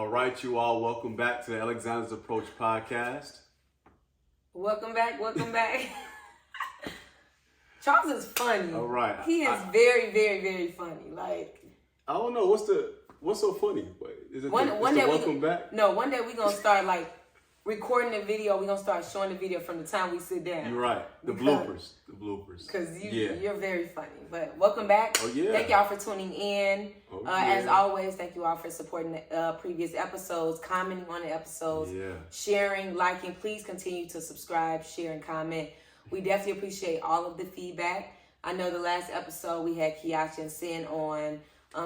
All right, you all, welcome back to the Alexander's Approach podcast. Welcome back. Charles is funny. All right. He is very, very, very funny. Like, I don't know, what's so funny? Is it one day welcome back? No, one day we're going to start like recording the video. We're going to start showing the video from the time we sit down. You're right. The bloopers. Because you're very funny. But welcome back. Oh, yeah. Thank y'all for tuning in. As yeah. always, thank you all for supporting the previous episodes, commenting on the episodes, sharing, liking. Please continue to subscribe, share, and comment. We definitely appreciate all of the feedback. I know the last episode we had Kiasha and Sin on.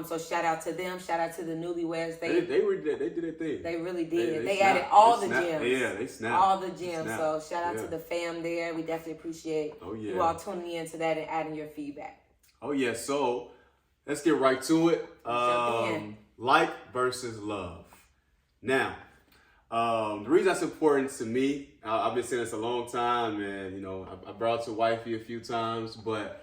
So shout out to them. Shout out to the newlyweds. They did their thing. They really did. They added all the gems. Yeah, they snapped. All the gems. So shout out to the fam there. We definitely appreciate you all tuning into that and adding your feedback. Oh yeah. So let's get right to it. Like versus love. Now, the reason that's important to me, I've been saying this a long time, and I brought to wifey a few times, but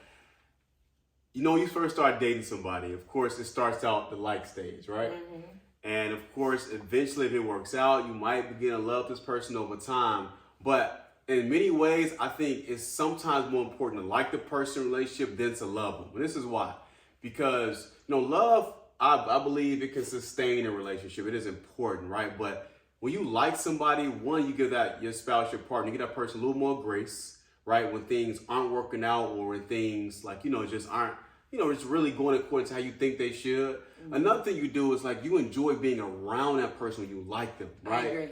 when you first start dating somebody, of course, it starts out the like stage, right? Mm-hmm. And of course, eventually, if it works out, you might begin to love this person over time. But in many ways, I think it's sometimes more important to like the person in a relationship than to love them. And this is why. Because, love, I believe it can sustain a relationship. It is important, right? But when you like somebody, one, you give that your spouse, your partner, you give that person a little more grace, right? When things aren't working out or when things just aren't, it's really going according to how you think they should. Mm-hmm. Another thing you do is you enjoy being around that person when you like them, right? I agree.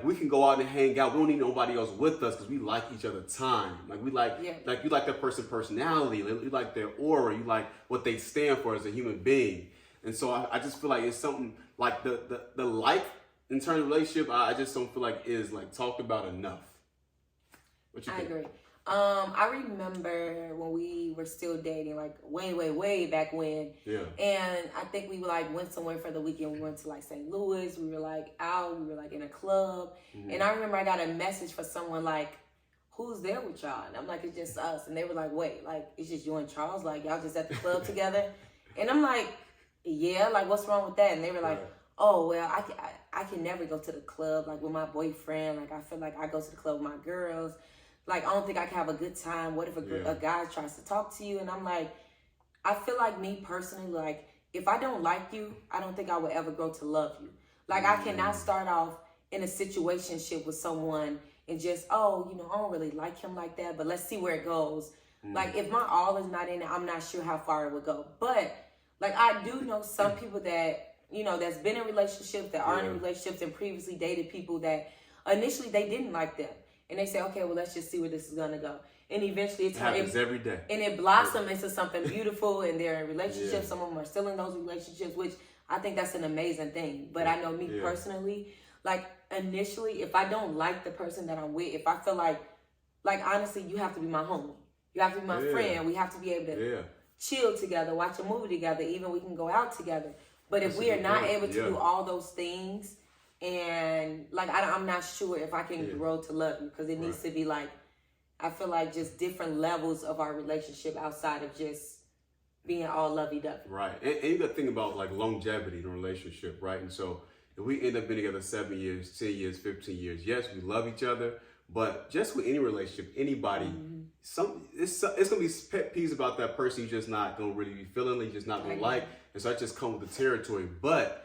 We can go out and hang out. We don't need nobody else with us because we like each other time. You like that person's personality. You like their aura. You like what they stand for as a human being. And so I just feel like it's something like the like in terms of relationship, I just don't feel like is talked about enough. What you think? I agree. I remember when we were still dating, way back when. Yeah. And I think we went somewhere for the weekend. We went to St. Louis. We were out. We were in a club. Mm-hmm. And I remember I got a message for someone who's there with y'all? And I'm it's just us. And they were wait, it's just you and Charles? Y'all just at the club together? And I'm yeah, what's wrong with that? And they were oh, well, I can never go to the club with my boyfriend. I feel like I go to the club with my girls. I don't think I can have a good time. What if a guy tries to talk to you? And I'm I feel me personally, if I don't like you, I don't think I would ever grow to love you. I cannot start off in a situationship with someone and just, I don't really like him like that, but let's see where it goes. If my all is not in it, I'm not sure how far it would go. But, I do know some people that, that's been in relationships, that are in relationships and previously dated people that initially they didn't like them. And they say, okay, well, let's just see where this is going to go. And eventually it happens every day. And it blossoms into something beautiful, and they're in relationships. Yeah. Some of them are still in those relationships, which I think that's an amazing thing. But I know me personally, initially, if I don't like the person that I'm with, if I feel honestly, you have to be my homie. You have to be my friend. We have to be able to chill together, watch a movie together, even we can go out together. But if we are not able to do all those things, and I'm not sure if I can grow to love you, because it needs to be I feel just different levels of our relationship outside of just being all lovey-dovey. Right. And you got to think about longevity in a relationship, right? And so if we end up being together 7 years, 10 years, 15 years, yes, we love each other, but just with any relationship, anybody, it's going to be pet peeves about that person you're just not going to really be feeling, you're just not going to like. And so that just comes with the territory. But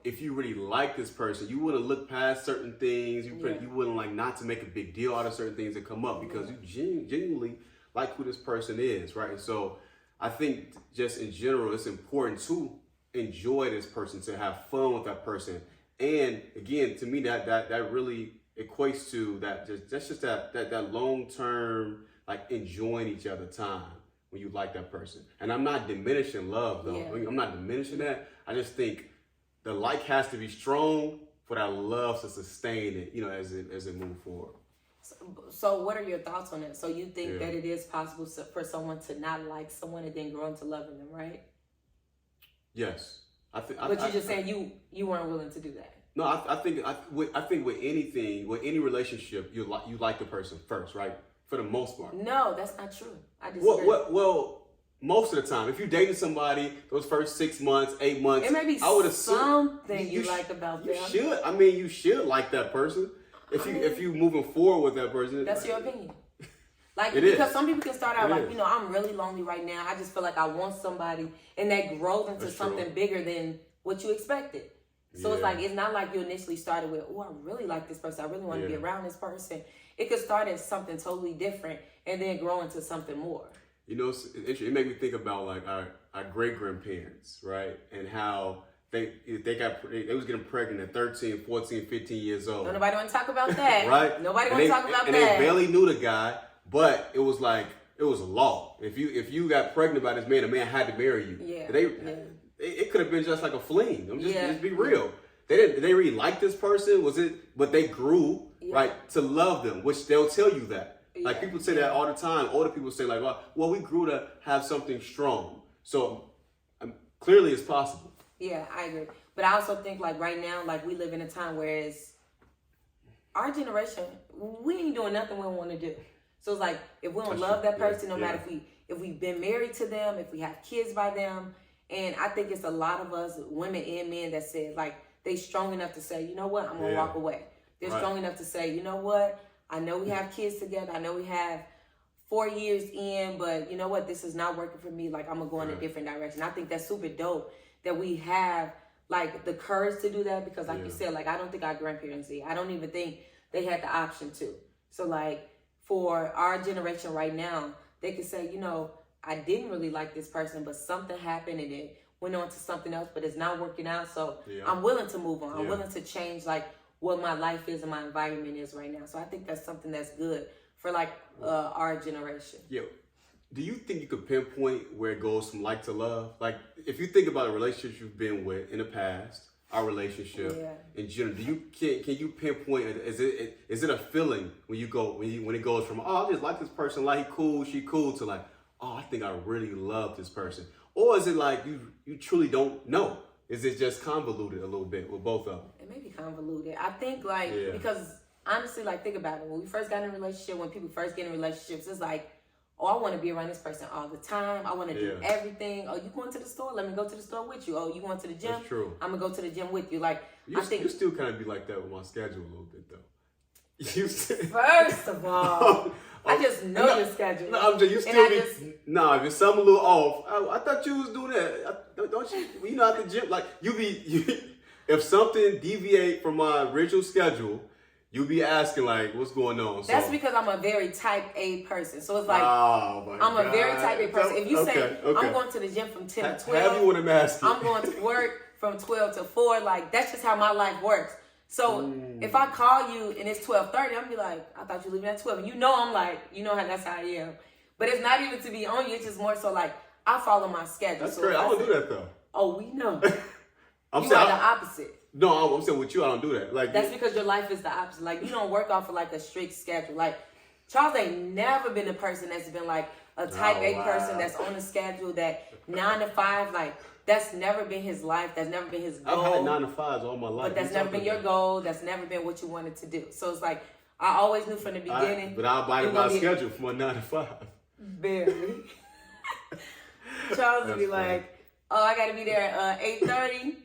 if you really like this person, you wouldn't look past certain things. You wouldn't not to make a big deal out of certain things that come up because you genuinely like who this person is, right? And so I think just in general, it's important to enjoy this person, to have fun with that person. And again, to me, that really equates to that long-term, enjoying each other time when you like that person. And I'm not diminishing love, though. Yeah. I'm not diminishing that. I just think the like has to be strong for that love to sustain it, as it moves forward. So what are your thoughts on that? So you think that it is possible for someone to not like someone and then grow into loving them, right? Yes. But you're just saying you weren't willing to do that. No, I think with any relationship, you like the person first, right? For the most part. No, that's not true. I disagree. Well, most of the time, if you're dating somebody, those first 6 months, 8 months, it may be I would assume something you like about them. You should. I mean, you should like that person. If you moving forward with that person. That's your opinion. Like, it because is. some people can start out It like, is. you know, I'm really lonely right now. I just feel like I want somebody, and that grows into That's something true. bigger than what you expected. So it's Yeah. like, it's not like you initially started with, oh, I really like this person. I really want to be Yeah. around this person. It could start as something totally different and then grow into something more. You know, it made me think about like our great grandparents, right? And how they was getting pregnant at 13, 14, 15 years old. Don't nobody want to talk about that. Right? Nobody want to talk about and that. they barely knew the guy, but it was like, it was a law. If you got pregnant by this man, the man had to marry you. Yeah. It could have been just like a fling. Just be real. Yeah. They didn't really like this person. But they grew, right, to love them, which they'll tell you that. Like Yeah. people say that all the time. Older people say like, well, we grew to have something strong. So clearly it's possible. Yeah, I agree. But I also think like right now, like we live in a time where it's our generation, we ain't doing nothing we don't want to do. So it's like, if we don't love that person, no matter if we've been married to them, if we have kids by them. And I think it's a lot of us, women and men, that said like, they strong enough to say, you know what, I'm going to walk away. They're strong enough to say, you know what, I know we have kids together. I know we have 4 years in, but you know what, this is not working for me. Like, I'm going to go in a different direction. I think that's super dope that we have like the courage to do that, because like you said, like, I don't think our grandparents did. I don't even think they had the option to. So like for our generation right now, they could say, you know, I didn't really like this person, but something happened and it went on to something else, but it's not working out. So I'm willing to move on. I'm willing to change like what my life is and my environment is right now. So I think that's something that's good for like our generation. Yeah. Do you think you could pinpoint where it goes from like to love? Like, if you think about a relationship you've been with in the past, our relationship in general, can you pinpoint it? Is it a feeling when it goes from, oh, I just like this person, like he cool, she cool, to like, oh, I think I really love this person? Or is it like you truly don't know? Is it just convoluted a little bit with both of them? It may be convoluted. I think like because honestly, like, think about it. When we first got in a relationship, when people first get in relationships, it's like, oh, I want to be around this person all the time. I want to do everything. Oh, you going to the store? Let me go to the store with you. Oh, you going to the gym? That's true. I'm going to go to the gym with you. Like, I think... You still kind of be like that with my schedule a little bit, though. First of all, I just know your schedule. No, I'm just, you still Nah, if it's something a little off, I thought you was doing that. Don't you know, at the gym, like, if something deviate from my original schedule, you be asking, like, what's going on? That's because I'm a very type A person. So it's like, I'm a very type A person. If you say, I'm going to the gym from 10 to 12, have you when I'm asking. I'm going to work from 12 to 4, like, that's just how my life works. So if I call you and it's 12:30, I'm gonna be like, I thought you were leaving at 12. And you know I'm like, you know how that's how I am. But it's not even to be on you, it's just more so like, I follow my schedule. That's so great. I don't do that, though. Oh, we know. I'm you are the opposite. No, I'm saying with you, I don't do that. Like, that's because your life is the opposite. Like, you don't work off of like a strict schedule. Like, Charles ain't never been a person that's been like a type A person that's on a schedule that 9 to 5, like, that's never been his life. That's never been his goal. I've had 9 to 5s all my life. But that's never been your goal. That's never been what you wanted to do. So it's like, I always knew from the beginning. But I abide by schedule from my 9 to 5. Barely. Charles would be like, oh, I got to be there at 8:30.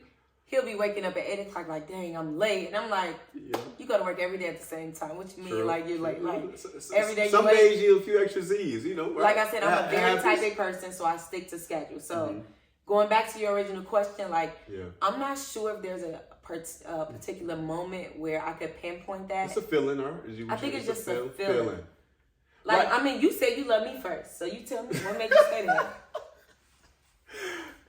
He'll be waking up at 8 o'clock like, dang, I'm late. And I'm like, you go to work every day at the same time. What you mean, like, you're late? Like, every day Some days you a few extra Z's, you know. Like I said, I'm a very type A person, so I stick to schedule. So going back to your original question, like, I'm not sure if there's a particular moment where I could pinpoint that. It's a feeling, or I think it's just a feeling. Like, I mean, you said you love me first, so you tell me what made you say that.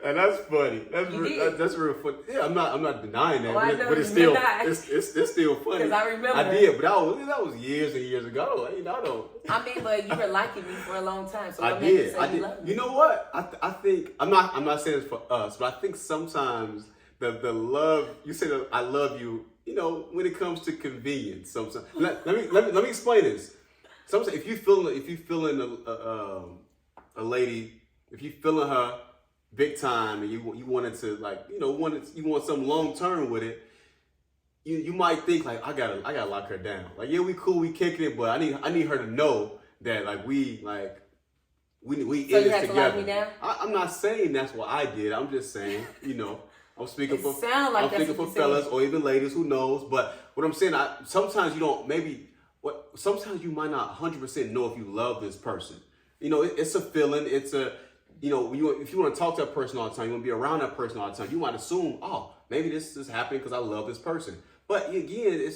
And that's funny. That's real funny. Yeah, I'm not denying that, but it's still it's still funny. Because I remember I did, but that was years and years ago. You know, I don't. I mean, but you were liking me for a long time, so I did. You love me? You know what? I think I'm not saying it's for us, but I think sometimes the love, you say that I love you. You know, when it comes to convenience, sometimes. Let me explain this. Sometimes if you feeling a lady, if you feeling her big time, and you wanted to, like, you want something long term with it, you might think like, I gotta lock her down. Like, yeah, we cool, we kicking it, but I need her to know that like we we so in you this had together. To lock me down? I'm not saying that's what I did. I'm just saying, I'm speaking for fellas or even ladies, who knows. But what I'm saying, sometimes you don't, sometimes you might not 100% know if you love this person. It's a feeling. It's a, if you want to talk to that person all the time, you want to be around that person all the time, you might assume, oh, maybe this is happening because I love this person. But again,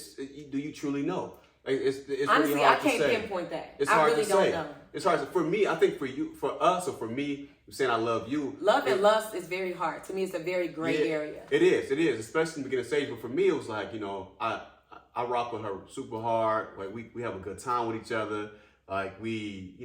do you truly know? It's honestly, really hard I can't to say. pinpoint that. It's I hard really to don't say. know. It's hard. For me, I think for us, or for me, saying I love you. Love and lust is very hard. To me, it's a very gray area. It is, especially in the beginning stage. But for me, it was like, I rock with her super hard. Like we have a good time with each other. Like we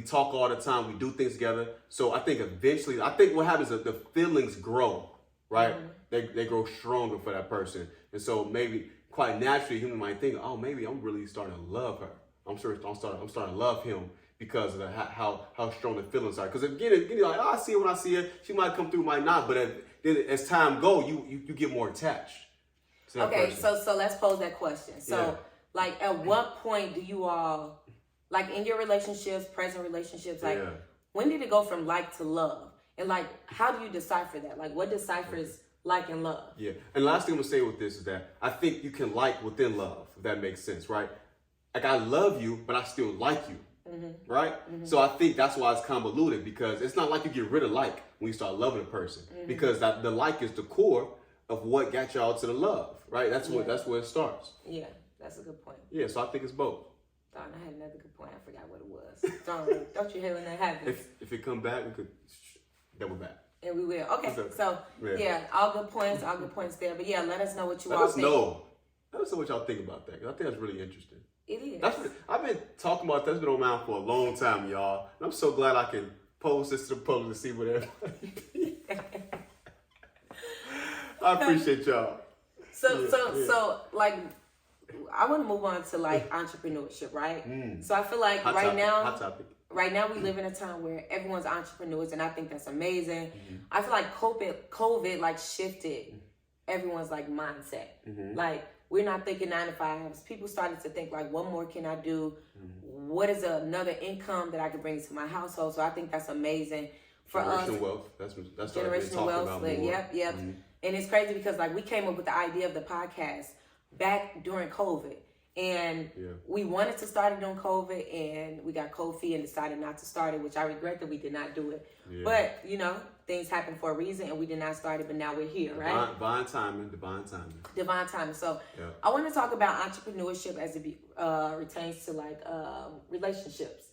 talk all the time. We do things together. So I think eventually, what happens is the feelings grow, right? Mm-hmm. They grow stronger for that person. And so maybe quite naturally, human might think, oh, maybe I'm really starting to love her. I'm starting to love him because of how strong the feelings are. Because again, like, oh, I see her when I see her. She might come through, might not. But then as time goes, you get more attached to that person. So let's pose that question. So, like, at what point do you all, like, in your relationships, present relationships, like, when did it go from like to love? And, like, how do you decipher that? Like, what deciphers like and love? Yeah. And last thing I'm going to say with this is that I think you can like within love, if that makes sense, right? Like, I love you, but I still like you. Mm-hmm. Right? Mm-hmm. So I think that's why it's convoluted, because it's not like you get rid of like when you start loving a person, because the like is the core of what got y'all to the love, right? That's where it starts. Yeah, that's a good point. Yeah, so I think it's both. Darn, I had another good point. I forgot what it was. Don't you hate when that happens? If it come back, we could double back. And we will. Okay, so all good points there. But yeah, let us know what you all think. Let us know what y'all think about that, because I think that's really interesting. It is. I've been talking about that. It's been on my mind for a long time, y'all. And I'm so glad I can post this to the public to see what everybody I appreciate y'all. So like, I want to move on to like entrepreneurship, right? So I feel like hot topic. Right now we live in a time where everyone's entrepreneurs, and I think that's amazing. I feel like COVID like shifted everyone's like mindset. Like, we're not thinking 9 to 5s. People started to think like, what more can I do? What is another income that I can bring to my household? So I think that's amazing for us. Generational wealth. That's generational wealth. Yep. And it's crazy because like we came up with the idea of the podcast back during COVID. And we wanted to start it during COVID, and we got cold feet and decided not to start it, which I regret that we did not do it. Yeah. But, things happen for a reason, and we did not start it, but now we're here, right? Divine timing. So I want to talk about entrepreneurship as it pertains to like relationships.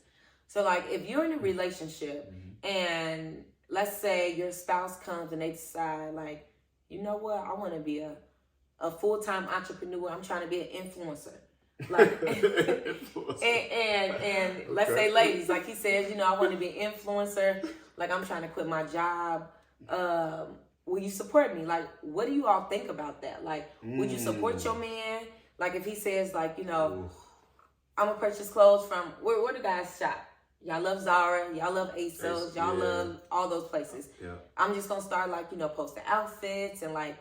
So like, if you're in a relationship and let's say your spouse comes and they decide like, you know what, I want to be a full-time entrepreneur. I'm trying to be an influencer. Like, and let's say ladies, like he says, I want to be an influencer. Like, I'm trying to quit my job. Will you support me? Like, what do you all think about that? Like, would you support your man? Like, if he says like, I'm gonna purchase clothes from where do guys shop? Y'all love Zara, y'all love ASOS, y'all love all those places. Yeah. I'm just gonna start like, posting outfits and like,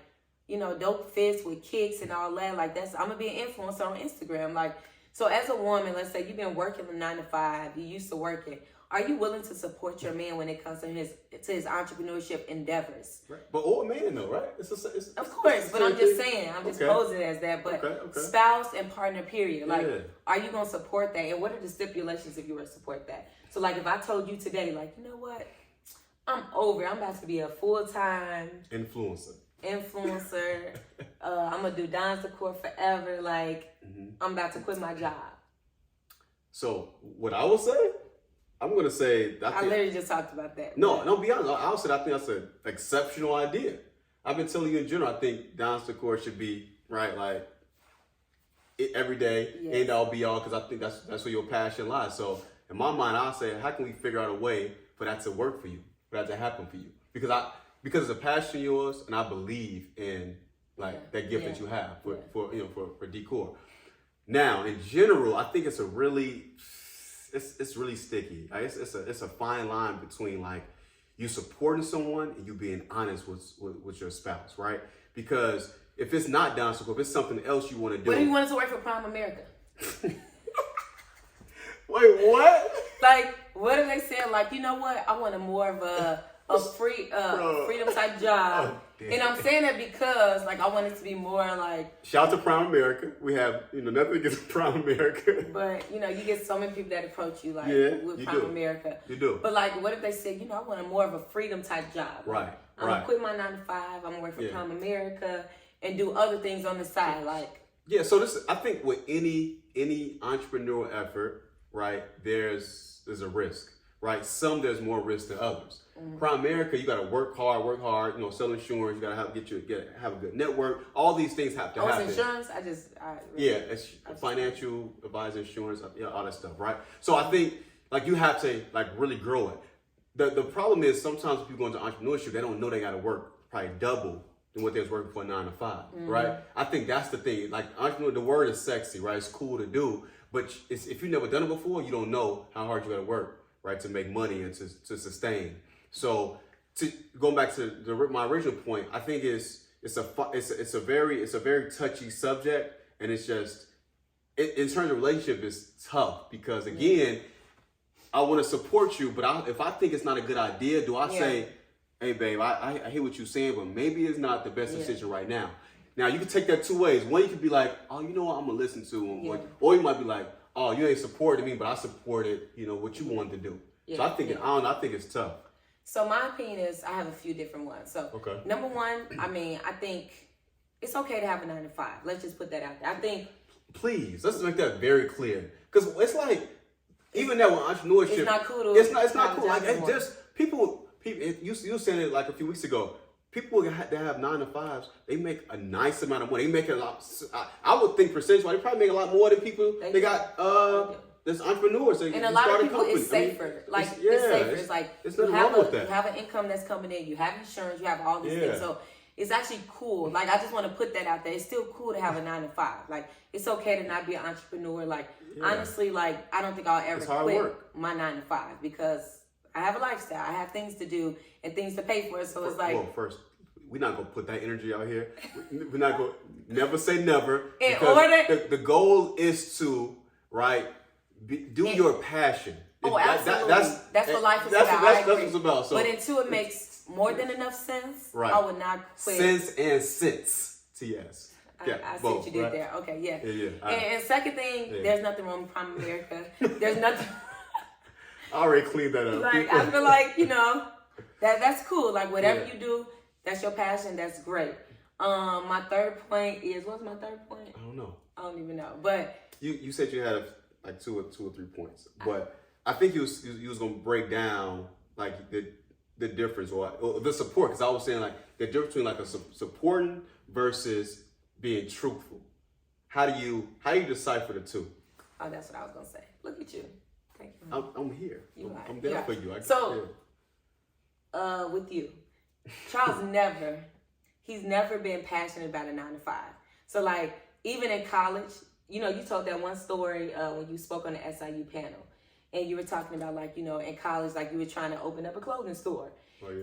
dope fits with kicks and all that. Like, I'm gonna be an influencer on Instagram. Like, so as a woman, let's say you've been working from 9 to 5, you used to working. Are you willing to support your man when it comes to his entrepreneurship endeavors? Right. But or man though, right? Of course, but I'm just saying, I'm just posing it as that. But spouse and partner, period. Like, are you gonna support that? And what are the stipulations if you were to support that? So like, if I told you today, like, you know what? I'm over it. I'm about to be a full-time influencer. I'm gonna do dance decor forever. Like, I'm about to quit my job. So what I will say, I'm gonna say I literally just talked about that. No, be honest. I'll say I think that's an exceptional idea. I've been telling you in general. I think dance decor should be right, like every day, end all be all, because I think that's where your passion lies. So in my mind, I'll say, how can we figure out a way for that to work for you, for that to happen for you? Because it's a passion of yours, and I believe in like that gift that you have for decor. Now, in general, I think it's really sticky. It's a fine line between like you supporting someone and you being honest with your spouse, right? Because if it's not dance decor, if it's something else you want to do. What if you wanted to work for Prime America? Wait, what? Like, what if they said like, you know what? I want a more of a freedom type job. Oh, and I'm saying that because like I want it to be more like. Shout out to Prime America. We have nothing against Prime America. But you get so many people that approach you like with Prime America. You do. But like, what if they said, I want a more of a freedom type job? Right. I'm gonna quit my 9 to 5. I'm gonna work for Prime America and do other things on the side, like. Yeah. So I think with any entrepreneurial effort, right, there's a risk, right? There's more risk than others. Mm-hmm. Prime America, you got to work hard, sell insurance. You got to have a good network. All these things have to happen. It's insurance. It's financial advisor, insurance, all that stuff, right? So I think like you have to like really grow it. The problem is sometimes people go into entrepreneurship, they don't know they got to work probably double than what they was working for 9 to 5, right? I think that's the thing. Like entrepreneur, the word is sexy, right? It's cool to do, but if you've never done it before, you don't know how hard you got to work, right, to make money and to sustain. So going back to my original point, I think it's a very touchy subject, and it's just in terms of relationship, it's tough because again, I want to support you, but if I think it's not a good idea, do I say, hey babe, I hear what you're saying, but maybe it's not the best decision right now. Now you can take that two ways. One, you could be like, oh, you know what, I'm gonna listen to him, or you might be like, oh, you ain't supporting me, but I supported what you wanted to do. So I think I think it's tough. So my opinion is I have a few different ones. So number one, I think it's okay to have a 9 to 5. Let's just put that out there. I think. Please, let's make that very clear. Because it's like, even that with entrepreneurship. It's not cool It's not cool. Like, it's just, people, you were saying it like a few weeks ago. People that have 9 to 5s, they make a nice amount of money. They make a lot. I would think percentage-wise, they probably make a lot more than people. They got there's entrepreneurs. And a lot of people, it's safer. It's safer. It's like you have an income that's coming in. You have insurance. You have all these things. So it's actually cool. Like I just want to put that out there. It's still cool to have a 9 to 5. Like it's okay to not be an entrepreneur. Like honestly, like I don't think I'll ever quit my 9 to 5 because I have a lifestyle. I have things to do and things to pay for. So it's like. Well, first, we're not gonna put that energy out here. We're not gonna never say never. The goal is to do your passion. Oh, absolutely. That's what life is about. That's what it's about. So, but until it makes more than enough sense, I would not quit. Sense and sense. T.S. I see what you did there. Okay, yeah. And second thing, there's nothing wrong with Prime America. There's nothing. I already cleaned that up. Like I feel like that's cool. Like whatever you do, that's your passion. That's great. My third point is what's my third point? I don't know. I don't even know. But you said you had like two or 3 points, but I think you was gonna break down like the difference or the support, because I was saying like the difference between like a supporting versus being truthful. How do you decipher the two? Oh, that's what I was gonna say. Look at you. Thank you. I'm here. I'm there for you. With you, Charles he's never been passionate about a 9 to 5. So like even in college, you told that one story when you spoke on the SIU panel, and you were talking about like in college, like you were trying to open up a clothing store,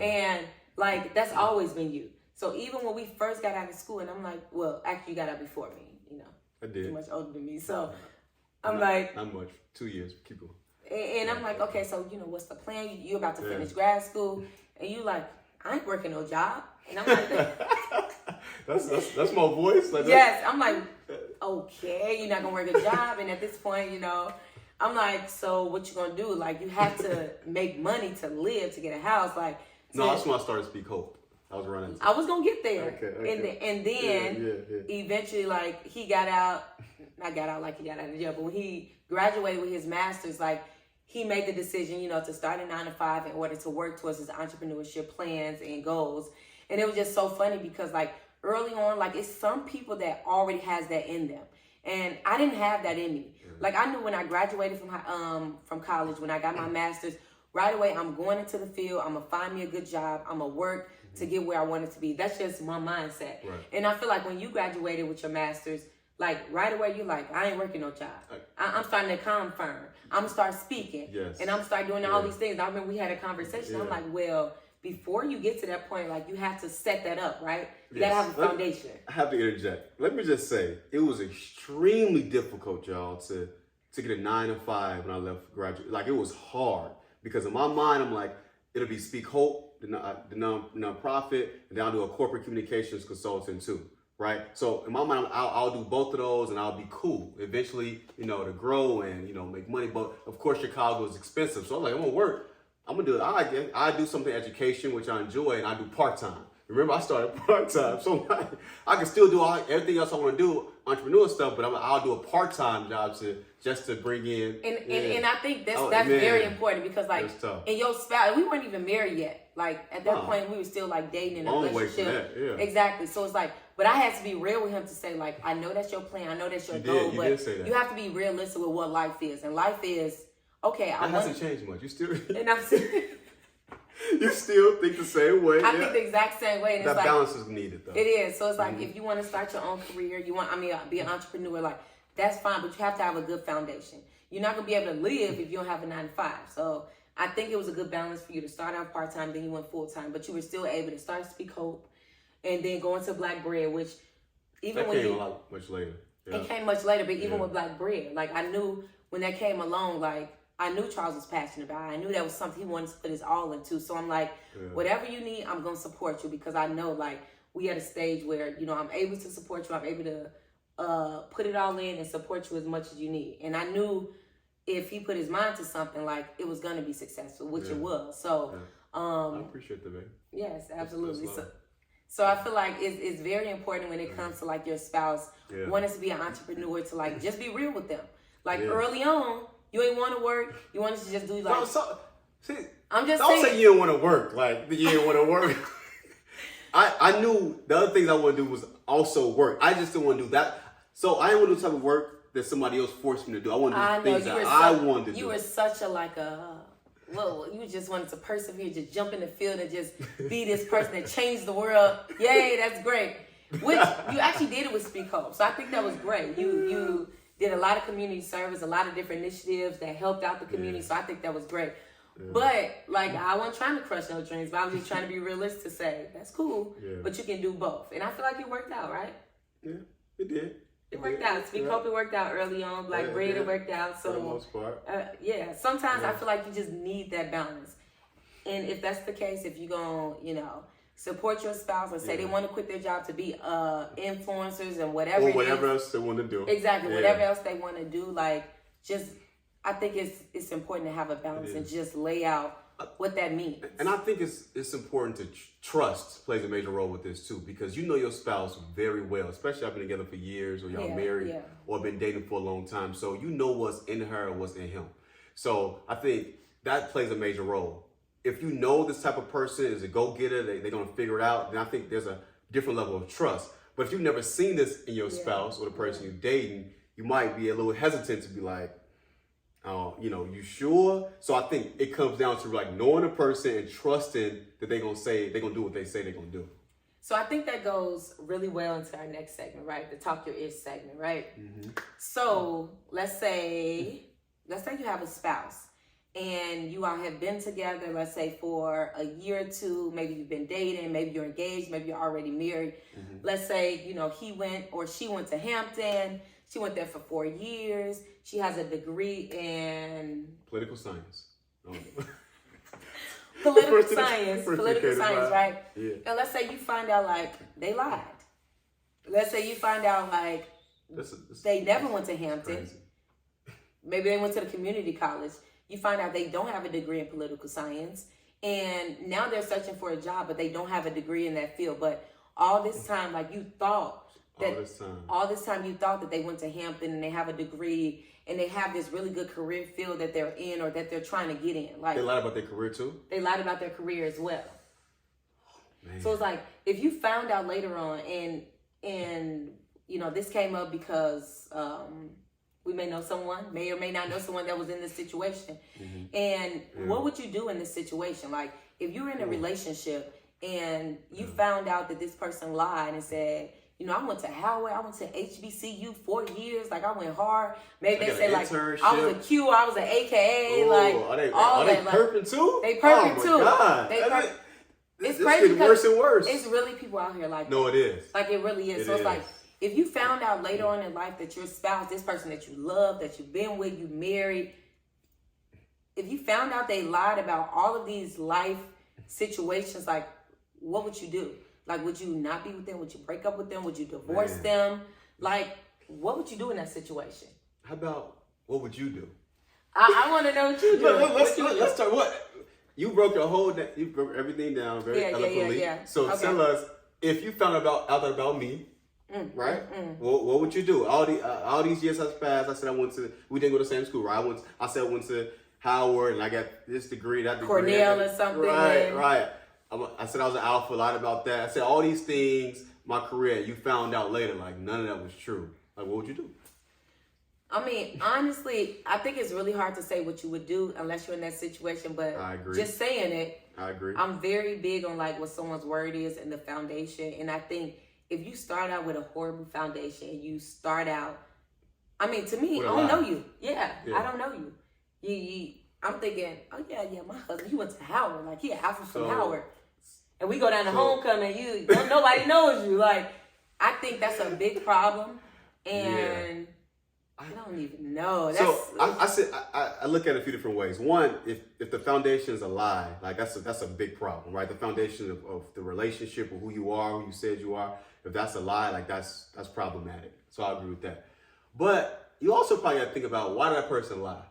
and like that's always been you. So even when we first got out of school, and I'm like, well, actually you got out before me, I did. You're much older than me, so I'm not much, 2 years, keep going. And I'm like, okay, so what's the plan? You're about to finish grad school, and you like, I ain't working no job, and I'm like, that's my voice. Like yes, I'm like, okay, you're not gonna work a job, and at this point, I'm like, so what you gonna do? Like, you have to make money to live, to get a house, like. No, that's when I started to speak hope. I was running. I was gonna get there, okay. And then eventually, like he got out, not got out like he got out of jail, but when he graduated with his master's, like. He made the decision, to start a 9 to 5 in order to work towards his entrepreneurship plans and goals. And it was just so funny because like early on, like it's some people that already has that in them. And I didn't have that in me. Like I knew when I graduated from college, when I got my master's, right away, I'm going into the field. I'm going to find me a good job. I'm going to work to get where I wanted to be. That's just my mindset. Right. And I feel like when you graduated with your master's, like right away, you're like, I ain't working no job. I'm starting a comm firm. I'm gonna start speaking, and I'm start doing all these things. I remember we had a conversation. I'm like, well, before you get to that point, like you have to set that up, right? You gotta have a foundation. I have to interject. Let me just say, it was extremely difficult, y'all, to get a 9 to 5 when I left graduate. Like it was hard. Because in my mind, I'm like, it'll be Speak Hope, the nonprofit, and then I'll do a corporate communications consultant too, right? So in my mind, I'll do both of those, and I'll be cool. Eventually, to grow and make money. But of course, Chicago is expensive, so I'm like, I'm gonna work. I'm gonna do it. I do something education, which I enjoy, and I do part-time. Remember, I started part-time, so I can still do everything else I want to do, entrepreneur stuff, but I'll do a part-time job just to bring in. And I think that's very important because, like, in your spouse, we weren't even married yet. Like, at that point, we were still, like, dating in a relationship. Yeah. Exactly. So it's like, but I had to be real with him to say, like, I know that's your plan, I know that's your goal, but you have to be realistic with what life is. And life is, okay, that hasn't changed much. You still... And I'm You still think the same way. I think the exact same way. And that balance is needed, though. It is. So it's like, if you want to start your own career, be an entrepreneur, like, that's fine, but you have to have a good foundation. You're not going to be able to live if you don't have a 9-to-5. So I think it was a good balance for you to start out part-time, then you went full-time, but you were still able to start Speak Hope and then go into Black Bread, which even when came a lot much later. Yeah. It came much later, but even with Black Bread, like, I knew when that came along, like, I knew Charles was passionate about it. I knew that was something he wanted to put his all into. So I'm like, whatever you need, I'm going to support you because I know, like, we at a stage where, I'm able to support you. I'm able to put it all in and support you as much as you need. And I knew if he put his mind to something, like, it was going to be successful, which it was. So, I appreciate that, babe. Yes, absolutely. So I feel like it's very important when it comes to, like, your spouse wanting to be an entrepreneur to, like, just be real with them. Like, early on, you ain't want to work. You wanted to just do, like... I'm just saying. Don't say you didn't want to work. Like, you didn't want to work. I knew the other things I want to do was also work. I just didn't want to do that. So I didn't want to do the type of work that somebody else forced me to do. I want to do things that I wanted to do. You were such you just wanted to persevere, just jump in the field and just be this person that changed the world. Yay, that's great. Which you actually did it with Speak Hope. So I think that was great. You did a lot of community service, a lot of different initiatives that helped out the community. So I think that was great. But, like, I wasn't trying to crush no dreams, but I was just trying to be realistic to say, that's cool, but you can do both. And I feel like it worked out, right? Yeah, it did. It worked out. Speak Hope, it worked out early on. Black Bread, it worked out. So, for the most part. Sometimes I feel like you just need that balance. And if that's the case, if you're going to, support your spouse and say they want to quit their job to be influencers and whatever else they want to do. Exactly. Whatever else they want to do, like, just, I think it's important to have a balance and just lay out what that means. And I think it's important to trust plays a major role with this too, because you know your spouse very well, especially I've been together for years or y'all married or been dating for a long time. So you know what's in her or what's in him. So I think that plays a major role. If you know this type of person is a go-getter, they're going to figure it out, then I think there's a different level of trust. But if you've never seen this in your spouse or the person you're dating, you might be a little hesitant to be like, you sure? So I think it comes down to, like, knowing a person and trusting that they're going to do what they say they're going to do. So I think that goes really well into our next segment, right? The Talk Your Ish segment, right? Mm-hmm. So let's say you have a spouse and you all have been together, let's say for a year or two, maybe you've been dating, maybe you're engaged, maybe you're already married. Mm-hmm. Let's say, she went to Hampton. She went there for 4 years. She has a degree in... Political science. Oh. Political science, right? Yeah. And let's say you find out, like, they lied. Let's say you find out, like, they never went to Hampton. Crazy. Maybe they went to the community college. You find out they don't have a degree in political science. And now they're searching for a job, but they don't have a degree in that field. But all this time, like, you thought... All this time you thought that they went to Hampton and they have a degree and they have this really good career field that they're in or that they're trying to get in. Like, they lied about their career too? They lied about their career as well. Man. So it's like, if you found out later on and this came up because we may or may not know someone that was in this situation. Mm-hmm. And what would you do in this situation? Like, if you're in a relationship and you found out that this person lied and said, I went to Howard, I went to HBCU 4 years, like, I went hard. Maybe they say, like, I was a Q, I was an AKA, are they perping too? They perping too. God. It's this crazy getting worse and worse. It's really people out here like No, it is. Like, it really is. It's like, if you found out later on in life that your spouse, this person that you love, that you've been with, you married, if you found out they lied about all of these life situations, like, what would you do? Like, would you not be with them? Would you break up with them? Would you divorce them? Like, what would you do in that situation? How about, what would you do? I want to know what you do. Let's start. What you broke you broke everything down very eloquently. Yeah. So tell us, if you found out about me, right? What would you do? All these years has passed. I said we didn't go to the same school, right? I said I went to Howard, and I got this degree, that degree. Cornell or something. Right. I said I was an alpha, lied about that. I said all these things, my career. You found out later, like none of that was true. Like, what would you do? I mean, honestly, I think it's really hard to say what you would do unless you're in that situation. But I agree. Just saying it, I agree. I'm very big on like what someone's word is and the foundation. And I think if you start out with a horrible foundation, and you start out, I mean, to me, I don't know you. Yeah, I don't know you. I'm thinking, oh yeah, my husband, he went to Howard. Like, he an alpha from Howard. And we go down to homecoming, nobody knows you. Like, I think that's a big problem. And I don't even know. I look at it a few different ways. One, if the foundation is a lie, like that's a big problem, right? The foundation of the relationship, of who you are, who you said you are, if that's a lie, like that's problematic. So I agree with that. But you also probably got to think about, why did that person lie?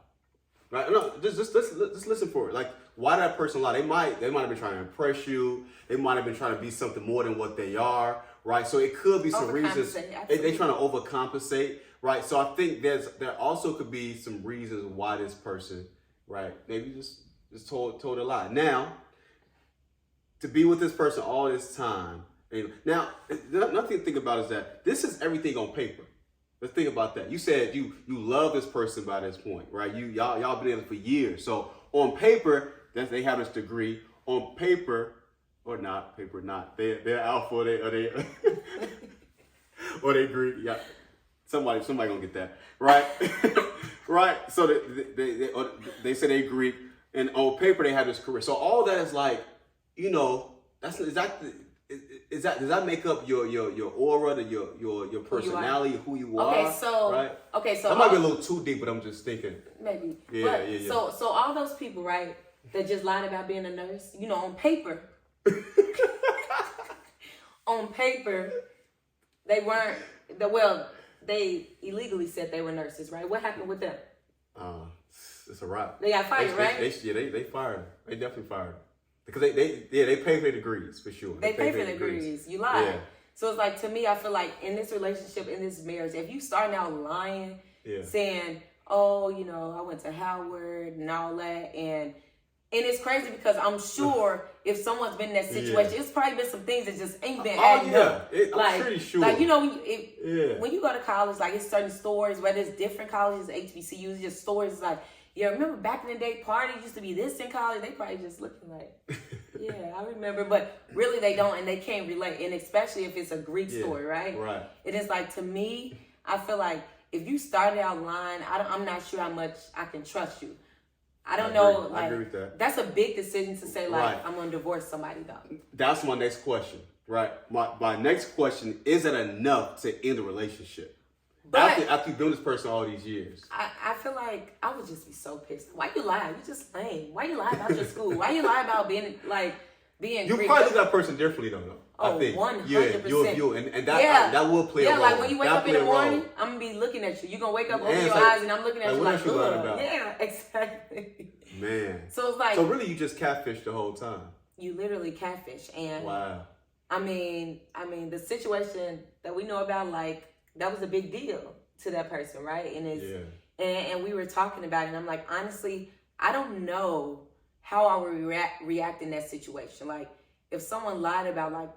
Right? No, just listen for it. Like, why did that person lie? They might have been trying to impress you. They might have been trying to be something more than what they are, right? So it could be some reasons they're trying to overcompensate, right? So I think there also could be some reasons why this person, right, maybe just told a lie. Now, to be with this person all this time, now nothing to think about is that this is everything on paper. Let's think about that. You said you love this person by this point, right? Y'all been together for years. So on paper, they have this degree. On paper, or not, they're alpha, or they or they Greek. Yeah, somebody gonna get that, right? Right. So they say they Greek, and on paper they have this career. So all that is like, that's exactly. Does that make up your aura, your personality, who you are? Okay, so that might be a little too deep, but I'm just thinking. Maybe. Yeah. So all those people, right, that just lied about being a nurse, on paper. On paper, they weren't. They illegally said they were nurses, right? What happened with them? It's a wrap. They got fired, right? They fired them. They definitely fired them. Because they pay for their degrees, for sure. They pay for their degrees. You lie. Yeah. So it's like, to me, I feel like in this relationship, in this marriage, if you start out lying, saying, oh, I went to Howard and all that, and it's crazy because I'm sure if someone's been in that situation, it's probably been some things that just ain't been adding up. I'm pretty sure. Like, when you go to college, like, it's certain stores, whether it's different colleges, HBCUs, just stores like, yeah, remember back in the day, parties used to be this in college? They probably just looking like, yeah, I remember. But really they don't, and they can't relate. And especially if it's a Greek story, right? Right. It is like, to me, I feel like if you started out lying, I'm not sure how much I can trust you. I don't know. Like, I agree with that. That's a big decision to say, like, I'm going to divorce somebody, though. That's my next question, right? My next question, is it enough to end a relationship? After you've been with this person all these years. I feel like I would just be so pissed. Why you lie? You just lame. Why you lie about your school? Why you lie about being You Greek? Probably look at that person differently, though. Oh, I think. 100%. Yeah, and that will play a role. Yeah, like when you wake up in the morning, I'm going to be looking at you. You're going to wake up, open your eyes, and I'm looking at you like, ugh. Yeah, exactly. Man. So it's like. So really you just catfished the whole time. You literally catfish. And wow. I mean, the situation that we know about, like, that was a big deal to that person, right? And and we were talking about it, and I'm like, honestly, I don't know how I would react in that situation. Like, if someone lied about, like,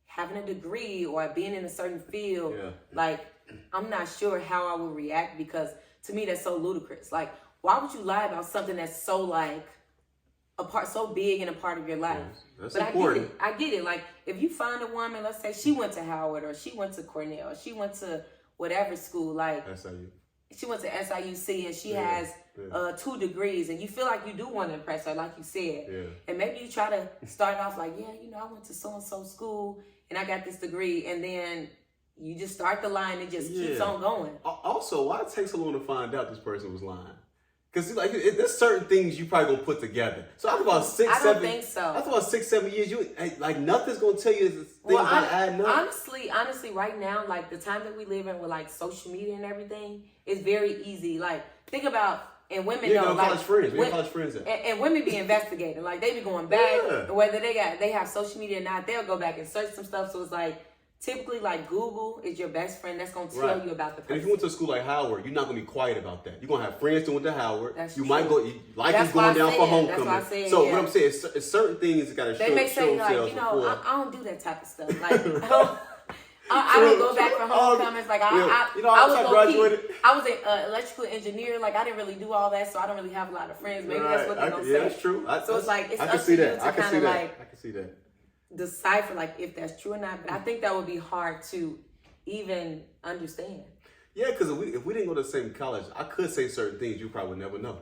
having a degree or being in a certain field, like, I'm not sure how I would react, because to me that's so ludicrous. Like, why would you lie about something that's so, like, so big and a part of your life? That's but important. I get it. Like, if you find a woman, let's say she went to Howard, or she went to Cornell, or she went to whatever school, like SIU. She went to SIUC, and she has 2 degrees, and you feel like you do want to impress her, like you said. Yeah. And maybe you try to start off like, I went to so-and-so school, and I got this degree, and then you just start the line, and it just keeps on going. Also, why it take so long to find out this person was lying? Because like there's certain things you probably gonna put together. So after about 6, 7. I don't think so. After about 6, 7 years, you like nothing's gonna tell you things not adding up. Honestly, right now, like the time that we live in with like social media and everything, it's very easy. Like think about and women know like college friends. We have college friends and women be investigating. Like they be going back, and whether they have social media or not, they'll go back and search some stuff. So it's like. Typically, like Google is your best friend. That's gonna tell you about the person. And if you went to a school like Howard, you're not gonna be quiet about that. You're gonna have friends that went to Howard. That's you true. might go. Life is going down for homecoming. That's why I said, so what I'm saying is, certain things that gotta show. They may say like, I don't do that type of stuff. Like I don't go back for homecomings. Like I was an electrical engineer. Like I didn't really do all that, so I don't really have a lot of friends. Maybe that's what they're gonna say. Yeah, that's true. So it's like it's up to you to kind of like I can see that. Decipher like if that's true or not, but I think that would be hard to even understand. Yeah, because if we didn't go to the same college, I could say certain things you probably would never know.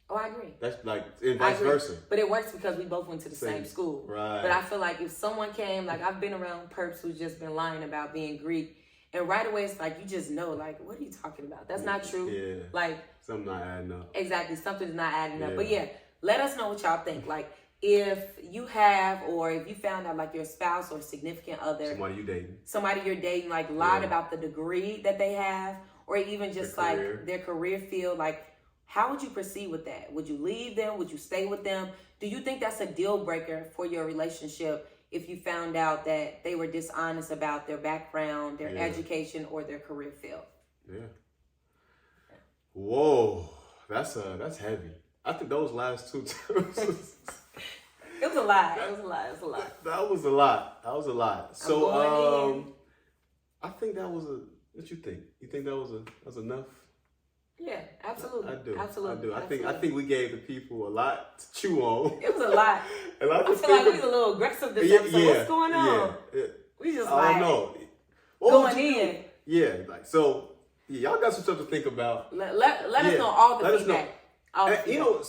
Oh, I agree. That's like and vice versa. But it works because we both went to the same school. Right. But I feel like if someone came, like I've been around perps who's just been lying about being Greek, and right away it's like you just know, like what are you talking about? That's not true. Yeah. Like something not adding up. Exactly, something's not adding up. But yeah, let us know what y'all think. Like. If you have, or if you found out like your spouse or significant other, somebody you're dating, like lied about the degree that they have, or even just like their career field, like how would you proceed with that? Would you leave them? Would you stay with them? Do you think that's a deal breaker for your relationship if you found out that they were dishonest about their background, their education, or their career field? Yeah. Whoa, that's heavy. I think those last two terms. It was a lot. That was a lot. So I think that was what you think? You think that was enough? Yeah, absolutely. I do. Absolutely. I think we gave the people a lot to chew on. It was a lot. I feel like we was a little aggressive this episode. What's going on? We just I don't know. Going in. Yeah, like so y'all got some stuff to think about. Let us know all the feedback. You know,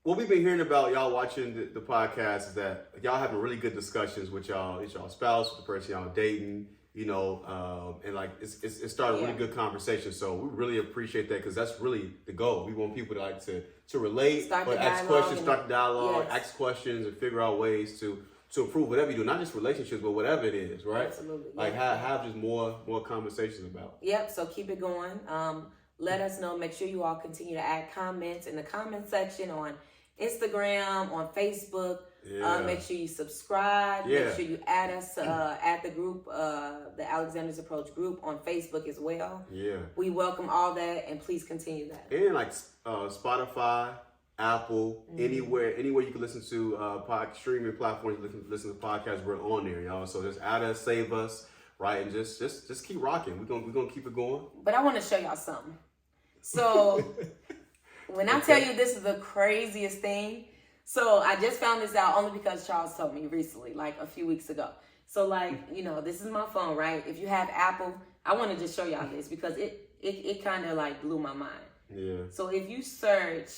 what we've been hearing about y'all watching the podcast is that y'all having really good discussions with y'all spouse, with the person y'all dating, you know, and like it started a really good conversation. So we really appreciate that because that's really the goal. We want people to relate, but ask questions, start the dialogue, ask questions, and figure out ways to improve whatever you do, not just relationships, but whatever it is, right? Absolutely. Like have just more conversations about. Yep. So keep it going. Let us know. Make sure you all continue to add comments in the comment section on Instagram, on Facebook. Make sure you subscribe. Make sure you add us at the group, the Alexander's Approach group on Facebook as well. Yeah. We welcome all that, and please continue that. And like Spotify, Apple, anywhere you can listen to streaming platforms, listen to podcasts, we're on there, y'all. So just add us, save us, right, and just keep rocking. We're gonna keep it going. But I want to show y'all something. So when I tell you this is the craziest thing, so I just found this out only because Charles told me recently, like a few weeks ago. So like, you know, this is my phone, right? If you have Apple, I want to just show y'all this because it kind of like blew my mind. Yeah. So if you search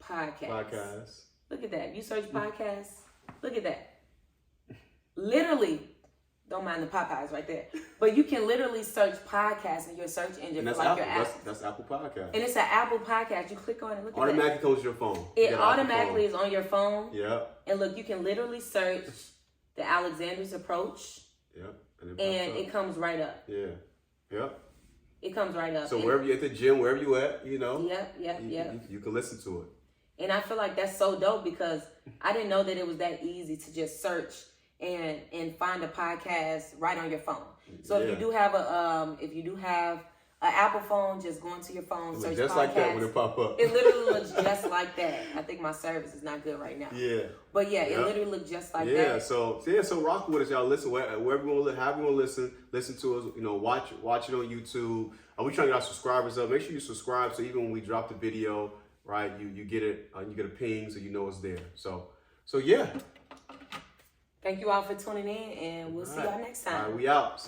podcasts. Look at that. You search podcasts. Look at that. Literally. Don't mind the Popeyes right there. But you can literally search podcasts in your search engine for like your app. That's Apple Podcast. And it's an Apple Podcast. You click on it, look at it. Automatically goes to your phone. It automatically is on your phone. Yep. And look, you can literally search the Alexander's Approach. Yep. And it comes right up. Yeah. Yep. It comes right up. So wherever you're at the gym, wherever you at, you know. Yep. You can listen to it. And I feel like that's so dope because I didn't know that it was that easy to just search and find a podcast right on your phone. So if you do have an Apple phone, just go into your phone, search just podcast. Like that when it pop up. It literally looks just like that. I think my service is not good right now. Yeah. But it literally looks just like that. Yeah. So rock with us, y'all. Listen wherever you want to, however you want to listen to us. You know, watch it on YouTube. We trying to get our subscribers up. Make sure you subscribe so even when we drop the video, right, you get it. You get a ping so you know it's there. So yeah. Thank you all for tuning in, and we'll see y'all next time. All right, we out.